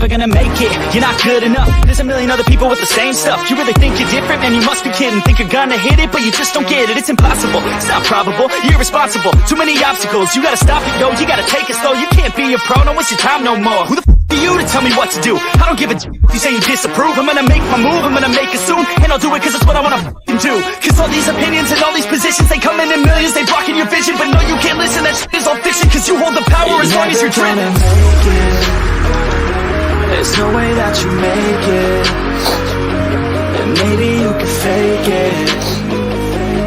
never gonna make it. You're not good enough. There's a million other people with the same stuff. You really think you're different? Man, you must be kidding. Think you're gonna hit it, but you just don't get it. It's impossible. It's not probable. You're irresponsible. Too many obstacles. You gotta stop it, yo. You gotta take it slow. You can't be a pro. Don't waste your time no more. Who the f*** are you to tell me what to do? I don't give a if you say you disapprove. I'm gonna make my move. I'm gonna make it soon. And I'll do it cause it's what I wanna f***ing do. Cause all these opinions and all these positions, they come in millions. They blocking your vision. But no, you can't listen. That shit is all fiction. Cause you hold the power as long as you're driven. There's no way that you make it. And maybe you can fake it,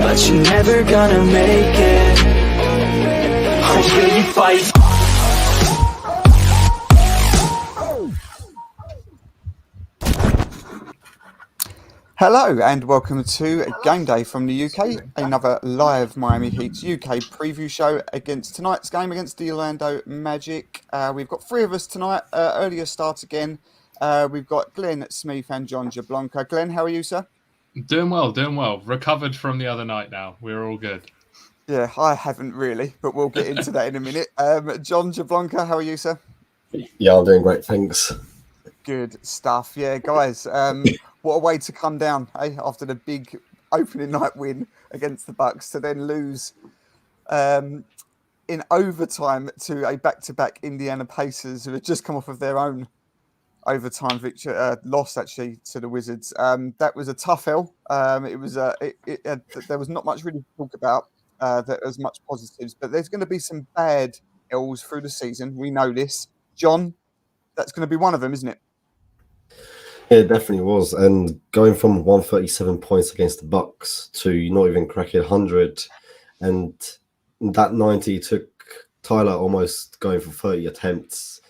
but you're never gonna make it. Oh, will you fight? Hello and welcome to Game Day from the UK, another live Miami Heat UK preview show against tonight's game against the Orlando Magic. We've got three of us tonight, earlier start again. We've got Glenn Smith and John Jablonka. Glenn, how are you, sir? Doing well. Recovered from the other night now. We're all good. Yeah, I haven't really, but we'll get into that in a minute. John Jablonka, how are you, sir? Yeah, I'm doing great, thanks. Good stuff. Yeah, guys, what a way to come down, after the big opening night win against the Bucks to then lose in overtime to a back-to-back Indiana Pacers who had just come off of their own overtime victory, loss actually to the Wizards. That was a tough L. There was not much really to talk about. There was much positives, but there's going to be some bad L's through the season. We know this. John, that's going to be one of them, isn't it? Yeah, it definitely was. And going from 137 points against the Bucks to not even cracking 100, and that 90 took Tyler almost going for 30 attempts.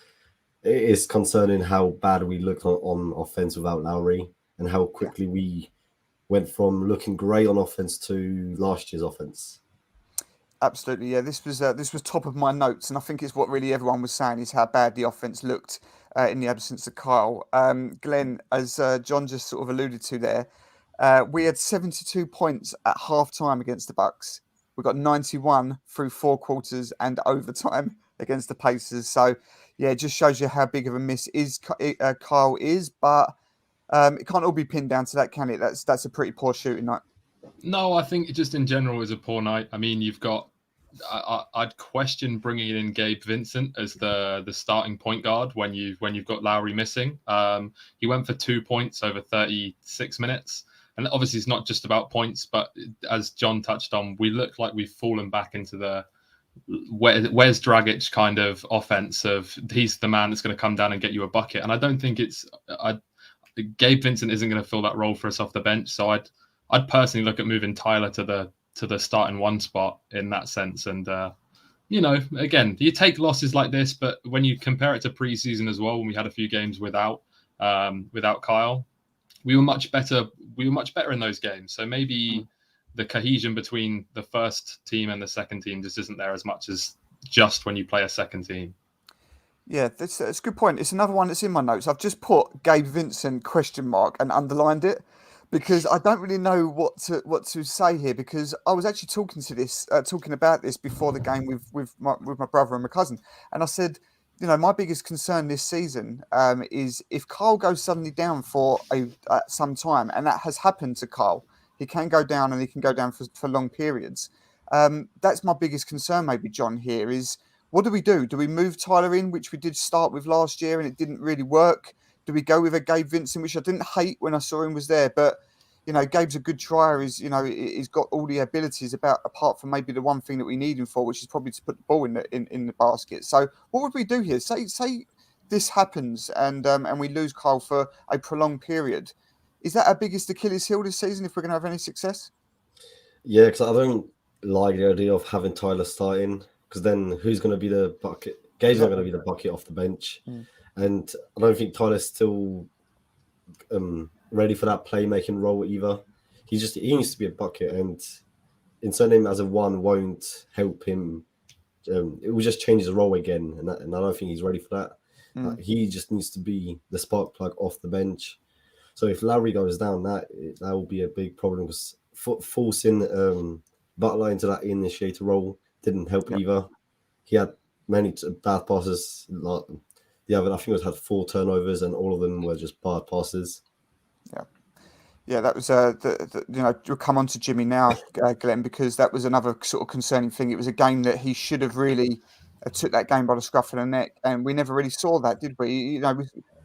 It is concerning how bad we looked on offense without Lowry, and how quickly we went from looking great on offense to last year's offense. Absolutely, yeah. This was top of my notes, and I think it's what really everyone was saying is how bad the offense looked in the absence of Kyle. Glenn, as John just sort of alluded to there, we had 72 points at halftime against the Bucks. We got 91 through four quarters and overtime against the Pacers. So, yeah, it just shows you how big of a miss Kyle is, but it can't all be pinned down to that, can it? That's a pretty poor shooting night. No, I think just in general it was a poor night. I mean, you've got I'd question bringing in Gabe Vincent as the starting point guard when you've got Lowry missing. He went for 2 points over 36 minutes, and obviously it's not just about points, but as John touched on, we look like we've fallen back into the where's Dragic kind of offense of he's the man that's going to come down and get you a bucket, and I don't think Gabe Vincent isn't going to fill that role for us off the bench. So I'd personally look at moving Tyler to the starting one spot in that sense. And, again, you take losses like this, but when you compare it to preseason as well, when we had a few games without Kyle, we were much better. We were much better in those games. So maybe the cohesion between the first team and the second team just isn't there as much as just when you play a second team. Yeah, that's a good point. It's another one that's in my notes. I've just put Gabe Vincent ? And underlined it, because I don't really know what to say here, because I was actually talking about this before the game with my brother and my cousin, and I said, my biggest concern this season is if Kyle goes suddenly down for some time, and that has happened to Kyle. He can go down, and he can go down for long periods. That's my biggest concern, maybe, John, here is, what do we do? Do we move Tyler in, which we did start with last year, and it didn't really work? Do we go with a Gabe Vincent, which I didn't hate when I saw him was there, but Gabe's a good trier. He's got all the abilities apart from maybe the one thing that we need him for, which is probably to put the ball in the basket. So what would we do here? Say this happens and we lose Kyle for a prolonged period. Is that our biggest Achilles heel this season if we're going to have any success? Yeah, because I don't like the idea of having Tyler starting, because then who's going to be the bucket? Gabe's not going to be the bucket off the bench. And I don't think Tyler's still ready for that playmaking role either. He needs to be a bucket, and inserting him as a one won't help him. It will just change his role again, and I don't think he's ready for that. He just needs to be the spark plug off the bench. So if Lowry goes down, that will be a big problem, because forcing Butler into that initiator role didn't help either. He had many bad passes. the other, I think it had 4 turnovers, and all of them were just bad passes. Yeah, that was you'll come on to Jimmy now, Glenn, because that was another sort of concerning thing. It was a game that he should have really took that game by the scruff of the neck, and we never really saw that, did we?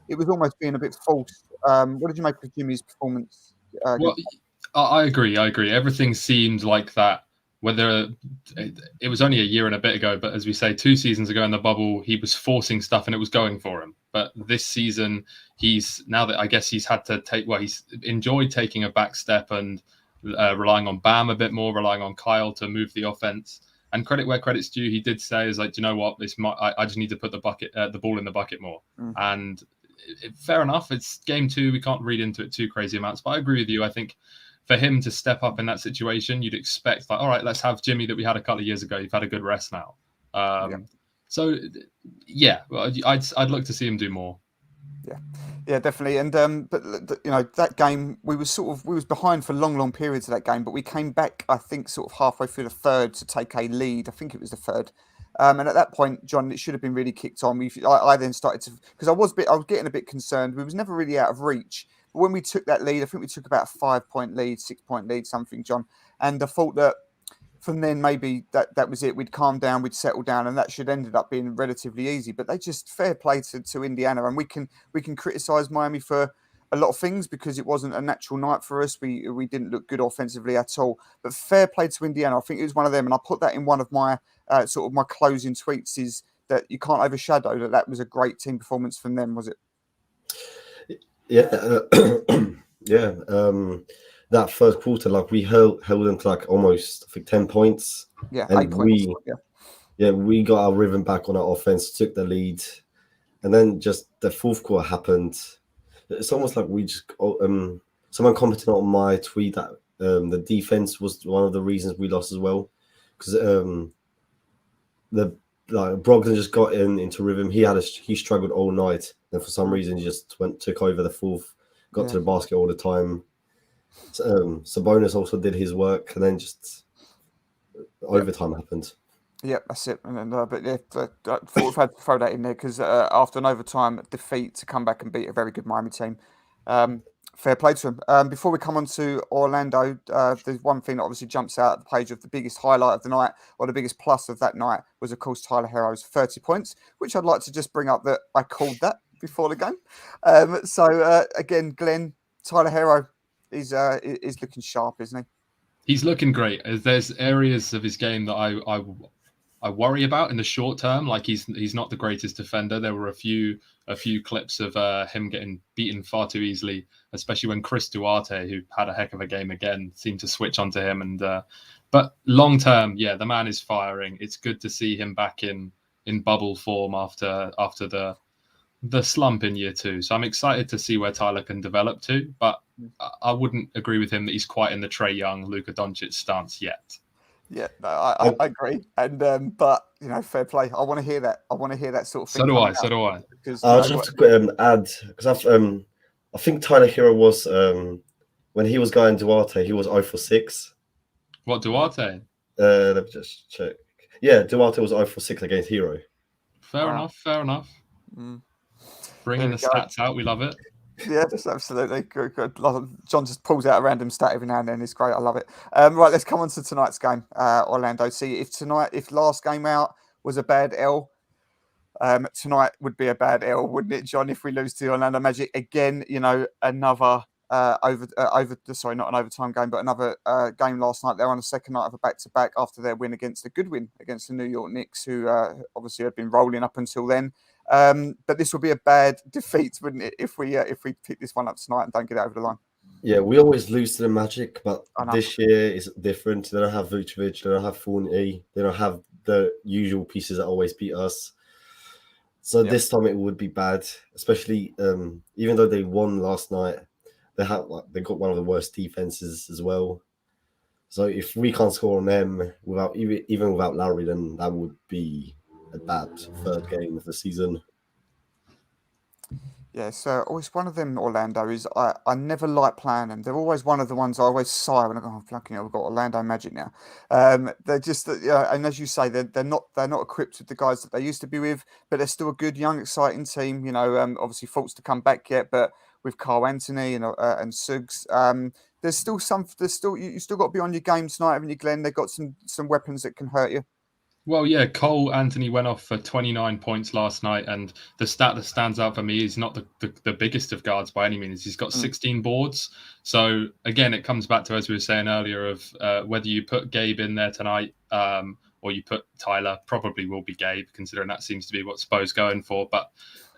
It was almost being a bit false. What did you make of Jimmy's performance? Well, I agree. Everything seemed like that. Whether it was only a year and a bit ago, but as we say, 2 seasons ago in the bubble, he was forcing stuff and it was going for him. But this season, now that I guess he's had to he's enjoyed taking a back step and relying on Bam a bit more, relying on Kyle to move the offense. And credit where credit's due, he did say, "Is like, do you know what? I just need to put the ball in the bucket more." And fair enough. It's game 2. We can't read into it too crazy amounts. But I agree with you. I think for him to step up in that situation, you'd expect like, all right, let's have Jimmy that we had a couple of years ago. You've had a good rest now. So yeah, I'd look to see him do more. Yeah, definitely. And but that game, we was behind for long periods of that game, but we came back, I think, sort of halfway through the third to take a lead. I think it was the third. And at that point, John, it should have been really kicked on. I then started to, because I was getting a bit concerned. We was never really out of reach. But when we took that lead, I think we took about a 5-point lead, 6-point lead, something, John. And I thought that from then maybe that was it. We'd calm down, we'd settle down, and that should ended up being relatively easy. But they just fair play to Indiana, and we can criticise Miami for a lot of things because it wasn't a natural night for us. We didn't look good offensively at all. But fair play to Indiana. I think it was one of them, and I put that in one of my sort of my closing tweets, is that you can't overshadow that was a great team performance from them, was it? Yeah, yeah. That first quarter, like we held them to like almost, I think, 10 points. Yeah, and 8 points. we got our rhythm back on our offense, took the lead, and then just the fourth quarter happened. It's almost like we just someone commented on my tweet that the defense was one of the reasons we lost as well, because Brogdon just got into rhythm. He struggled all night, and for some reason he just took over the fourth, got to the basket all the time. Sabonis also did his work, and then just overtime happened. Yeah, that's it. And then, but yeah, I thought we've had to throw that in there because after an overtime defeat to come back and beat a very good Miami team, fair play to them. Before we come on to Orlando, there's one thing that obviously jumps out at the page of the biggest highlight of the night, or the biggest plus of that night, was of course Tyler Herro's 30 points, which I'd like to just bring up that I called that before the game. So again, Glenn, Tyler Herro is looking sharp, isn't he? He's looking great. There's areas of his game that I worry about in the short term. Like he's not the greatest defender. There were a few clips of him getting beaten far too easily, especially when Chris Duarte, who had a heck of a game again, seemed to switch onto him. And but long term, yeah, the man is firing. It's good to see him back in bubble form after the slump in year 2. So I'm excited to see where Tyler can develop to, but I wouldn't agree with him that he's quite in the Trae Young, Luka Doncic stance yet. Yeah, no, I agree. And but fair play. I want to hear that. I want to hear that sort of thing. So do I. Because I just have to add, because I think Tyler Hero was when he was going Duarte, he was 0 for 6. What, Duarte? Let me just check. Yeah, Duarte was 0 for 6 against Hero. Fair enough. Bringing the stats out, we love it. Yeah, just absolutely good. John just pulls out a random stat every now and then. It's great. I love it. Right, let's come on to tonight's game, Orlando. See, if last game out was a bad L, tonight would be a bad L, wouldn't it, John? If we lose to Orlando Magic again, another not an overtime game, but another game last night. They're on the second night of a back-to-back after their win against the good win against the New York Knicks, who obviously had been rolling up until then. But this would be a bad defeat, wouldn't it, if we pick this one up tonight and don't get it over the line? Yeah, we always lose to the Magic, but this year is different. They don't have Vucevic, they don't have Fournier, they don't have the usual pieces that always beat us. So this time it would be bad, especially even though they won last night, they got one of the worst defenses as well. So if we can't score on them even without Lowry, then that would be a bad third game of the season. Yeah, so always one of them, Orlando, is I never like playing them. They're always one of the ones I always sigh when I go, oh, fucking hell, we've got Orlando Magic now. They're just, and as you say, they're not equipped with the guys that they used to be with, but they're still a good, young, exciting team. Obviously Fultz to come back yet, but with Carl Anthony and Suggs, there's still you still got to be on your game tonight, haven't you, Glenn? They've got some weapons that can hurt you. Well, yeah, Cole Anthony went off for 29 points last night, and the stat that stands out for me is not the biggest of guards by any means. He's got 16 boards. So again, it comes back to, as we were saying earlier, of whether you put Gabe in there tonight or you put Tyler. Probably will be Gabe, considering that seems to be what Spo's going for. But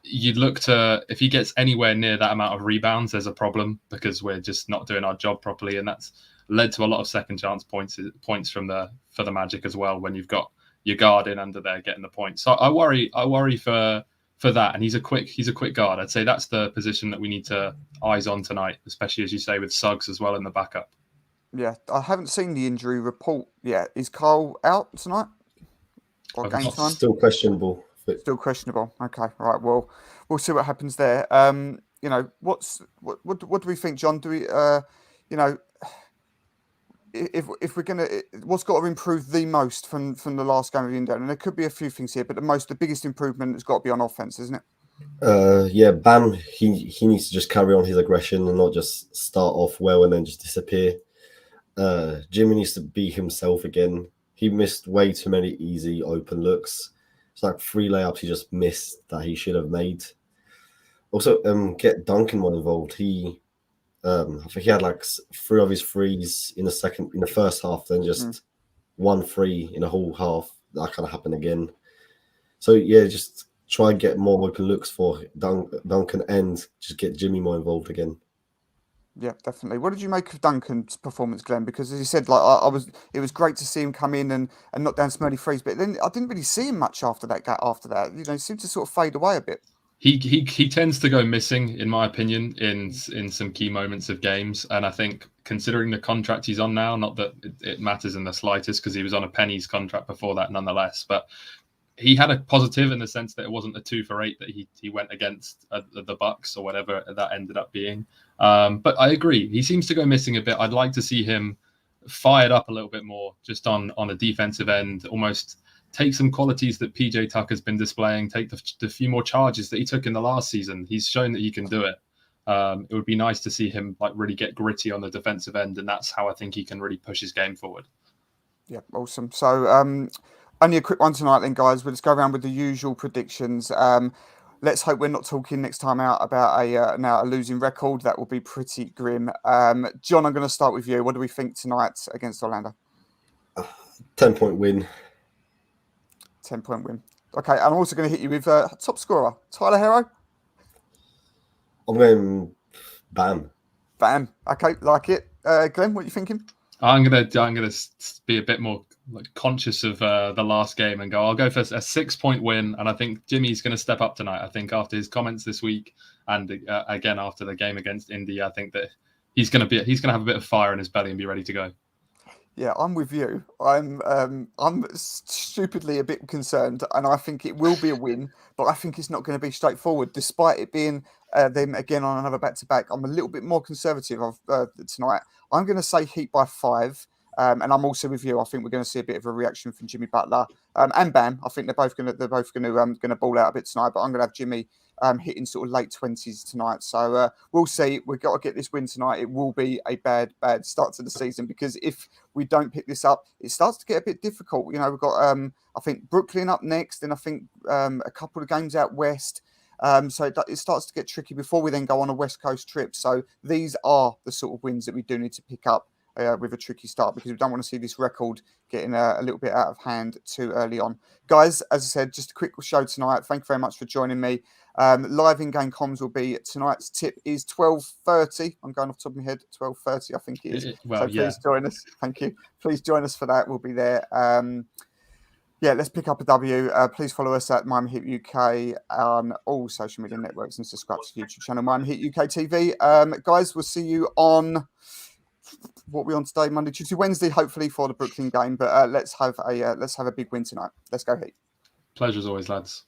you'd look to, if he gets anywhere near that amount of rebounds, there's a problem because we're just not doing our job properly, and that's led to a lot of second chance points for the Magic as well when you've got your guard in under there getting the points. So I worry for that, and he's a quick guard. I'd say that's the position that we need to eyes on tonight, especially as you say with Suggs as well in the backup. Yeah, I haven't seen the injury report yet. Is Carl out tonight or game time? Still questionable. Still questionable. Okay, right. Well, we'll see what happens there. What do we think, John? Do we, if we're gonna, what's got to improve the most from the last game of India? And there could be a few things here, but the biggest improvement has got to be on offense, isn't it? Yeah, Bam. He needs to just carry on his aggression and not just start off well and then just disappear. Jimmy needs to be himself again. He missed way too many easy open looks. It's like 3 layups he just missed that he should have made. Also, get Duncan more involved. I think he had like 3 of his threes in the first half, then just 1 free in a whole half. That kind of happened again. So yeah, just try and get more open looks for Duncan and just get Jimmy more involved again. Yeah, definitely. What did you make of Duncan's performance, Glenn? Because as you said, it was great to see him come in and knock down some early threes, but then I didn't really see him much after that. He seemed to sort of fade away a bit. He tends to go missing, in my opinion, in some key moments of games, and I think considering the contract he's on now, not that it matters in the slightest because he was on a pennies contract before that, nonetheless, but he had a positive in the sense that it wasn't a 2 for 8 that he went against the Bucks or whatever that ended up being. But I agree, he seems to go missing a bit. I'd like to see him fired up a little bit more, just on a defensive end, almost take some qualities that PJ Tucker's been displaying, take the few more charges that he took in the last season. He's shown that he can do it. It would be nice to see him like really get gritty on the defensive end, and that's how I think he can really push his game forward. Yeah, awesome. So only a quick one tonight then, guys. We'll just go around with the usual predictions. Let's hope we're not talking next time out about a losing record. That will be pretty grim. John, I'm going to start with you. What do we think tonight against Orlando? 10-point win. 10-point win. Okay, I'm also going to hit you with top scorer, Tyler Herro. I'm going Bam. Bam. Okay, like it. Glenn, what are you thinking? I'm gonna be a bit more conscious of the last game and I'll go for a 6-point win, and I think Jimmy's going to step up tonight. I think after his comments this week and again after the game against Indy, I think that he's going to have a bit of fire in his belly and be ready to go. Yeah, I'm with you. I'm stupidly a bit concerned, and I think it will be a win, but I think it's not going to be straightforward, despite it being them again on another back-to-back. I'm a little bit more conservative tonight. I'm going to say Heat by 5, and I'm also with you. I think we're going to see a bit of a reaction from Jimmy Butler and Bam. I think they're both going to ball out a bit tonight, but I'm going to have Jimmy hitting sort of late 20s tonight. So we'll see. We've got to get this win tonight. It will be a bad start to the season, because if we don't pick this up, it starts to get a bit difficult. We've got I think Brooklyn up next, and I think a couple of games out west. So it starts to get tricky before we then go on a West Coast trip. So these are the sort of wins that we do need to pick up with a tricky start, because we don't want to see this record getting a little bit out of hand too early on. Guys, as I said, just a quick show tonight. Thank you very much for joining me. Live in-game comms will be tonight's tip is 12:30. I'm going off the top of my head, 12:30, I think it is. Well, so please join us. Thank you. Please join us for that. We'll be there. Yeah, let's pick up a W. Please follow us at Miami Heat UK on all social media networks and subscribe to the YouTube channel Miami Heat UK TV. Guys, we'll see you on what we're on today, Monday, Tuesday, Wednesday, hopefully for the Brooklyn game. But let's have a big win tonight. Let's go Heat. Pleasure as always, lads.